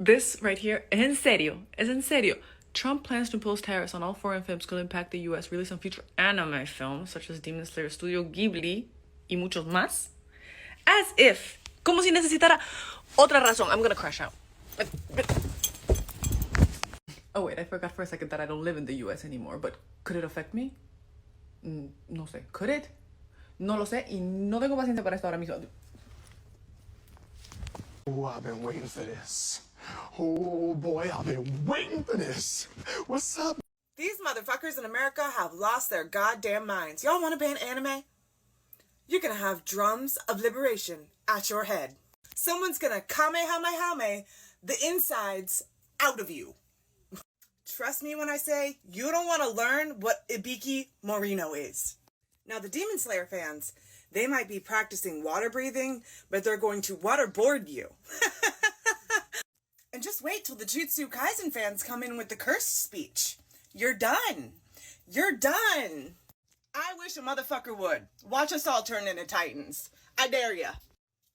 This right here, en serio, es en serio. Trump plans to impose tariffs on all foreign films could impact the U.S. release on future anime films such as Demon Slayer Studio Ghibli y muchos más. As if, como si necesitara otra razón. I'm gonna crash out. Oh wait, I forgot for a second that I don't live in the U.S. anymore, but could it affect me? No sé. Could it? No lo sé y no tengo paciencia para esto ahora mismo. Oh, I've been waiting for this. Oh boy, I've been waiting for this. What's up? These motherfuckers in America have lost their goddamn minds. Y'all want to ban anime? You're gonna have drums of liberation at your head. Someone's gonna kamehameha the insides out of you. Trust me when I say you don't want to learn what Ibiki Morino is. Now the Demon Slayer fans, they might be practicing water breathing, but they're going to waterboard you. And just wait till the Jutsu Kaisen fans come in with the cursed speech. You're done. You're done. I wish a motherfucker would. Watch us all turn into titans. I dare ya.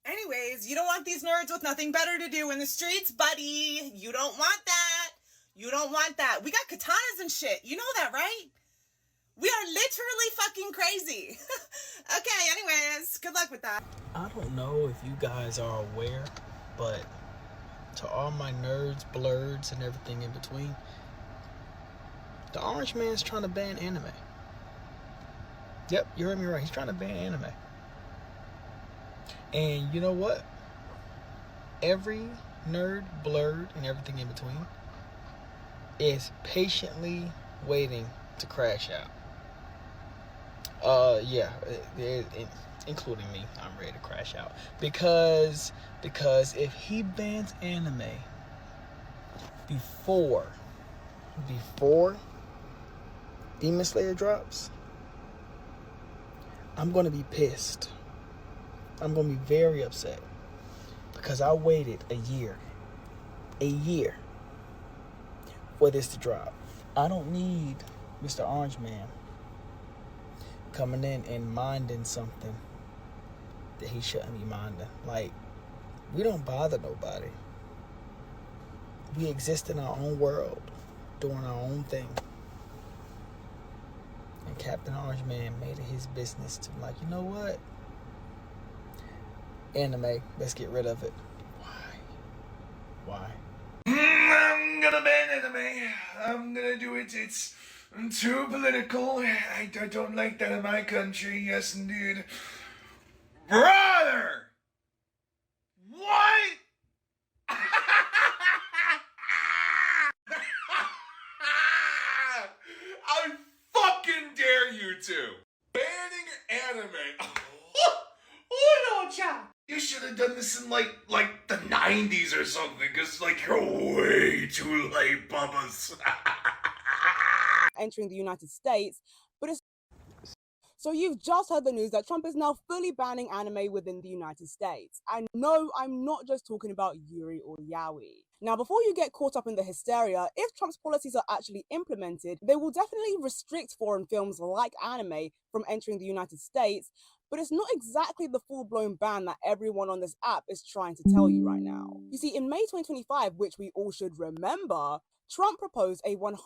Anyways, you don't want these nerds with nothing better to do in the streets, buddy. You don't want that. You don't want that. We got katanas and shit. You know that, right? We are literally fucking crazy. Okay, anyways, good luck with that. I don't know if you guys are aware, but to all my nerds, blurs, and everything in between, the Orange Man's trying to ban anime. Yep, you heard me right. He's trying to ban anime. And you know what? Every nerd, blurred, and everything in between is patiently waiting to crash out. Including me, I'm ready to crash out. Because if he bans anime before Demon Slayer drops, I'm gonna be pissed. I'm gonna be very upset because I waited a year for this to drop. I don't need Mr. Orange Man coming in and minding something that he shouldn't be minding. Like, we don't bother nobody. We exist in our own world, doing our own thing. And Captain Orange Man made it his business to, like, you know what? Anime, let's get rid of it. Why? I'm gonna ban anime. I'm gonna do it. It's too political. I don't like that in my country. Yes, indeed. Brother! What? I fucking dare you to. Banning anime. Oh no, child. You should have done this in like the 90s or something, because you're way too late, Bubba's. Entering the United States, but it's... So you've just heard the news that Trump is now fully banning anime within the United States. And no, I'm not just talking about Yuri or Yaoi. Now, before you get caught up in the hysteria, if Trump's policies are actually implemented, they will definitely restrict foreign films like anime from entering the United States, but it's not exactly the full-blown ban that everyone on this app is trying to tell you right now. You see, in May 2025, which we all should remember, Trump proposed a 100%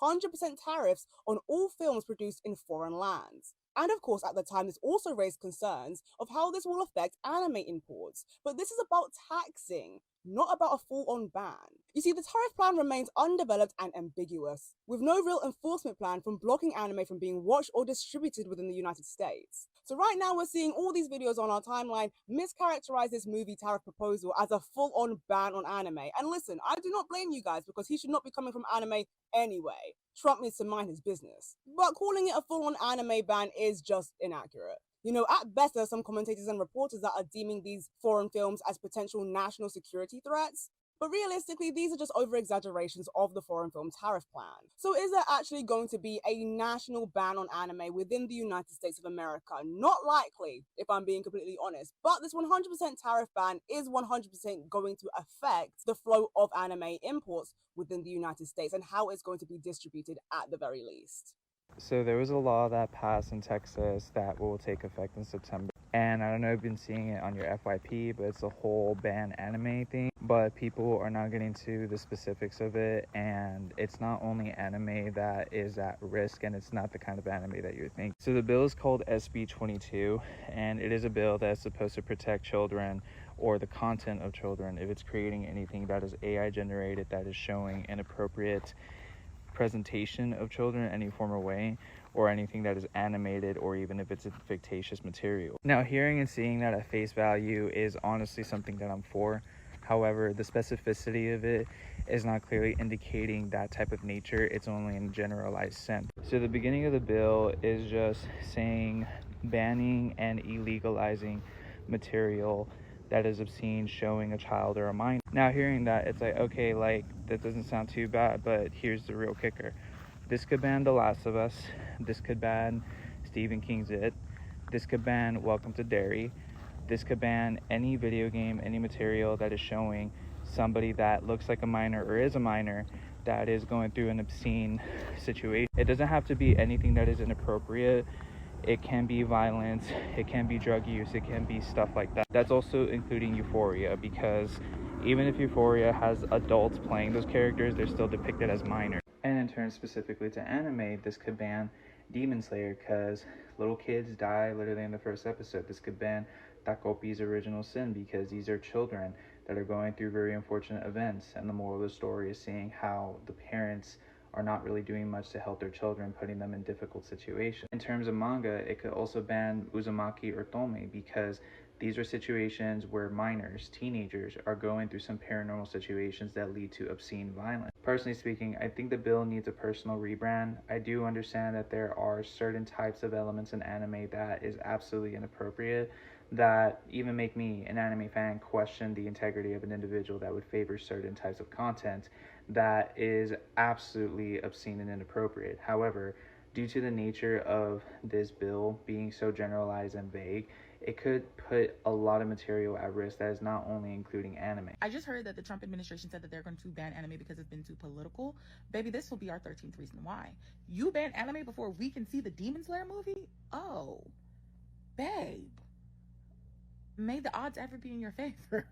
tariffs on all films produced in foreign lands. And of course, at the time, this also raised concerns of how this will affect anime imports. But this is about taxing, not about a full-on ban. You see, the tariff plan remains undeveloped and ambiguous, with no real enforcement plan from blocking anime from being watched or distributed within the United States. So right now we're seeing all these videos on our timeline mischaracterize this movie tariff proposal as a full-on ban on anime. And listen, I do not blame you guys because he should not be coming from anime anyway. Trump needs to mind his business. But calling it a full-on anime ban is just inaccurate. You know, at best, there are some commentators and reporters that are deeming these foreign films as potential national security threats. But realistically, these are just over-exaggerations of the foreign film tariff plan. So is there actually going to be a national ban on anime within the United States of America? Not likely, if I'm being completely honest. But this 100% tariff ban is 100% going to affect the flow of anime imports within the United States and how it's going to be distributed at the very least. So there was a law that passed in Texas that will take effect in September. And I don't know if you've been seeing it on your FYP, but it's a whole ban anime thing. But people are not getting to the specifics of it, and it's not only anime that is at risk, and it's not the kind of anime that you're thinking. So the bill is called SB 22, and it is a bill that's supposed to protect children or the content of children if it's creating anything that is AI generated, that is showing inappropriate presentation of children in any form or way, or anything that is animated, or even if it's a fictitious material. Now, hearing and seeing that at face value is honestly something that I'm for. However, the specificity of it is not clearly indicating that type of nature. It's only in a generalized sense. So the beginning of the bill is just saying banning and illegalizing material that is obscene, showing a child or a minor. Now, hearing that, it's like, okay, like, that doesn't sound too bad, but here's the real kicker. This could ban The Last of Us. This could ban Stephen King's It. This could ban Welcome to Derry. This could ban any video game, any material that is showing somebody that looks like a minor or is a minor that is going through an obscene situation. It doesn't have to be anything that is inappropriate. It can be violence, it can be drug use, it can be stuff like that. That's also including Euphoria, because even if Euphoria has adults playing those characters, they're still depicted as minors. And in turn, specifically to anime, this could ban Demon Slayer, because little kids die literally in the first episode. This could ban Takopi's Original Sin, because these are children that are going through very unfortunate events, and the moral of the story is seeing how the parents are not really doing much to help their children, putting them in difficult situations. In terms of manga, it could also ban Uzumaki or Tome, because these are situations where minors, teenagers, are going through some paranormal situations that lead to obscene violence. Personally speaking, I think the bill needs a personal rebrand. I do understand that there are certain types of elements in anime that is absolutely inappropriate, that even make me, an anime fan, question the integrity of an individual that would favor certain types of content that is absolutely obscene and inappropriate. However, due to the nature of this bill being so generalized and vague, it could put a lot of material at risk that is not only including anime. I just heard that the Trump administration said that they're going to ban anime because it's been too political. Baby, this will be our 13th reason why. You ban anime before we can see the Demon Slayer movie? Oh, babe. May the odds ever be in your favor.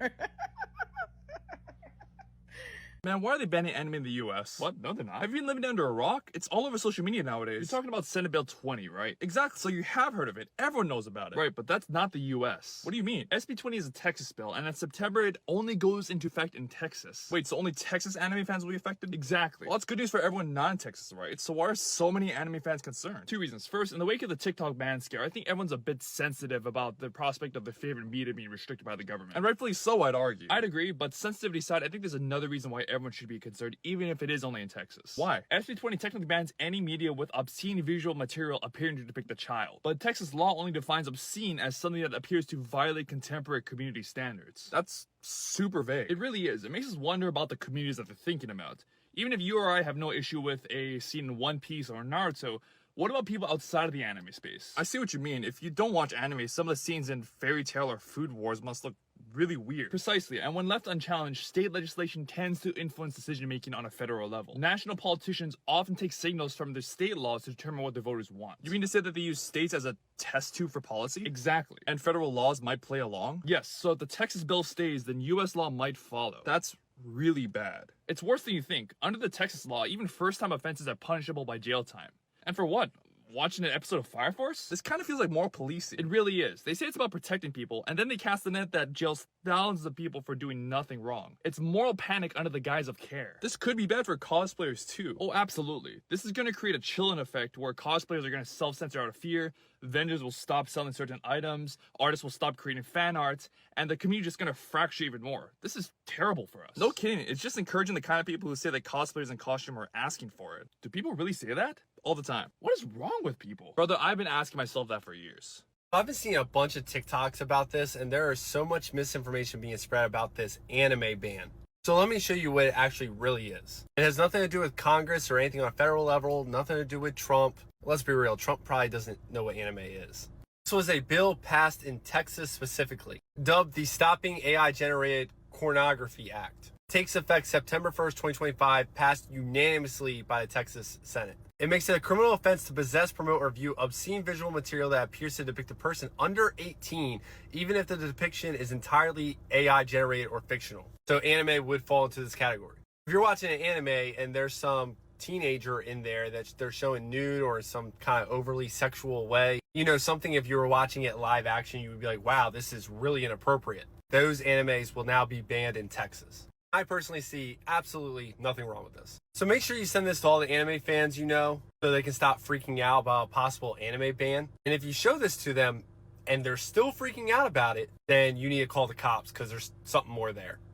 Man, why are they banning anime in the US? What? No, they're not. Have you been living under a rock? It's all over social media nowadays. You're talking about Senate Bill 20, right? Exactly, so you have heard of it. Everyone knows about it. Right, but that's not the US. What do you mean? SB 20 is a Texas bill, and in September, it only goes into effect in Texas. Wait, so only Texas anime fans will be affected? Exactly. Well, that's good news for everyone not in Texas, right? So why are so many anime fans concerned? Two reasons. First, in the wake of the TikTok ban scare, I think everyone's a bit sensitive about the prospect of their favorite media being restricted by the government. And rightfully so, I'd argue. I'd agree, but sensitivity aside, I think there's another reason why everyone should be concerned, even if it is only in Texas. Why? SB 20 technically bans any media with obscene visual material appearing to depict a child. But Texas law only defines obscene as something that appears to violate contemporary community standards. That's super vague. It really is. It makes us wonder about the communities that they're thinking about. Even if you or I have no issue with a scene in One Piece or Naruto, what about people outside of the anime space? I see what you mean. If you don't watch anime, some of the scenes in Fairy Tail or Food Wars must look really weird. Precisely, and when left unchallenged, state legislation tends to influence decision-making on a federal level. National politicians often take signals from their state laws to determine what their voters want. You mean to say that they use states as a test tube for policy? Exactly. And federal laws might play along? Yes, so if the Texas bill stays, then US law might follow. That's really bad. It's worse than you think. Under the Texas law, even first-time offenses are punishable by jail time. And for what? Watching an episode of Fire Force? This kind of feels like more policing. It really is. They say it's about protecting people, and then they cast the net that jails thousands of people for doing nothing wrong. It's moral panic under the guise of care. This could be bad for cosplayers too. Oh, absolutely. This is going to create a chilling effect where cosplayers are going to self-censor out of fear, vendors will stop selling certain items, artists will stop creating fan art, and the community is just going to fracture even more. This is terrible for us. No kidding. It's just encouraging the kind of people who say that cosplayers in costume are asking for it. Do people really say that? All the time. What is wrong with people? Brother, I've been asking myself that for years. I've been seeing a bunch of TikToks about this, and there is so much misinformation being spread about this anime ban. So let me show you what it actually really is. It has nothing to do with Congress or anything on a federal level, nothing to do with Trump. Let's be real, Trump probably doesn't know what anime is. This was a bill passed in Texas specifically, dubbed the Stopping AI Generated Pornography Act. Takes effect September 1st, 2025, passed unanimously by the Texas Senate. It makes it a criminal offense to possess, promote, or view obscene visual material that appears to depict a person under 18, even if the depiction is entirely AI generated or fictional. So anime would fall into this category. If you're watching an anime and there's some teenager in there that they're showing nude or some kind of overly sexual way, you know, something if you were watching it live action, you would be like, wow, this is really inappropriate. Those animes will now be banned in Texas. I personally see absolutely nothing wrong with this. So make sure you send this to all the anime fans you know so they can stop freaking out about a possible anime ban. And if you show this to them and they're still freaking out about it, then you need to call the cops because there's something more there.